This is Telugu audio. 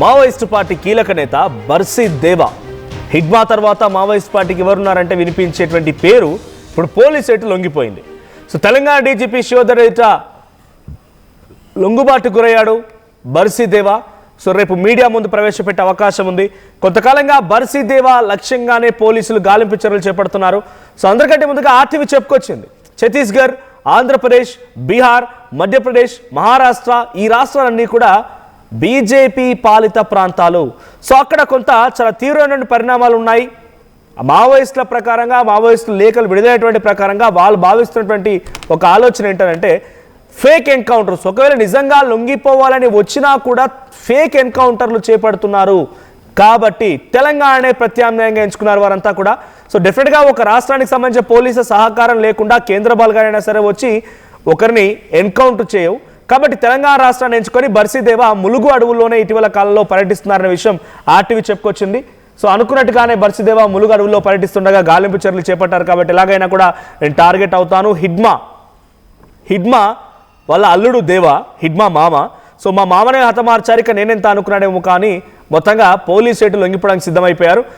మావోయిస్టు పార్టీ కీలక నేత బర్సీ దేవా హిడ్మా తర్వాత మావోయిస్ట్ పార్టీకి ఎవరున్నారంటే వినిపించేటువంటి పేరు ఇప్పుడు పోలీసు ఎటు లొంగిపోయింది. సో తెలంగాణ డీజీపీ శివధర్ రెడ్డి లొంగుబాటు గురయ్యాడు బర్సీ దేవా. సో రేపు మీడియా ముందు ప్రవేశపెట్టే అవకాశం ఉంది. కొంతకాలంగా బర్సీ దేవా లక్ష్యంగానే పోలీసులు గాలింపు చర్యలు చేపడుతున్నారు. సో అందరికంటే ముందుగా ఆర్టీవీ చెప్పుకొచ్చింది, ఛత్తీస్గఢ్, ఆంధ్రప్రదేశ్, బీహార్, మధ్యప్రదేశ్, మహారాష్ట్ర ఈ రాష్ట్రాలన్నీ కూడా బీజేపీ పాలిత ప్రాంతాలు. సో అక్కడ కొంత చాలా తీవ్రమైన పరిణామాలు ఉన్నాయి. మావోయిస్టుల ప్రకారంగా, మావోయిస్టుల లేఖలు విడుదలైనటువంటి ప్రకారంగా వాళ్ళు భావిస్తున్నటువంటి ఒక ఆలోచన ఏంటంటే ఫేక్ ఎన్కౌంటర్స్. ఒకవేళ నిజంగా లొంగిపోవాలని వచ్చినా కూడా ఫేక్ ఎన్కౌంటర్లు చేపడుతున్నారు కాబట్టి తెలంగాణనే ప్రత్యామ్నాయంగా ఎంచుకున్నారు వారంతా కూడా. సో డెఫినెట్గా ఒక రాష్ట్రానికి సంబంధించిన పోలీసుల సహకారం లేకుండా కేంద్ర బలగాలైనా సరే వచ్చి ఒకరిని ఎన్కౌంటర్ చేయవు. కాబట్టి తెలంగాణ రాష్ట్రాన్ని ఎంచుకొని బర్సీ దేవా ములుగు అడవుల్లోనే ఇటీవల కాలంలో పర్యటిస్తున్నారనే విషయం ఆర్టీవీ చెప్పుకొచ్చింది. సో అనుకున్నట్టుగానే బర్సీ దేవా ములుగు అడవుల్లో పర్యటిస్తుండగా గాలింపు చర్యలు చేపట్టారు. కాబట్టి ఎలాగైనా కూడా నేను టార్గెట్ అవుతాను. హిడ్మా వాళ్ళ అల్లుడు దేవా, హిడ్మా మామ. సో మా మామనే హతమార్చారు, ఇక నేనెంత అనుకున్నాడేమో కానీ మొత్తంగా పోలీసు ఎటు లొంగిపోవడానికి సిద్ధమైపోయారు.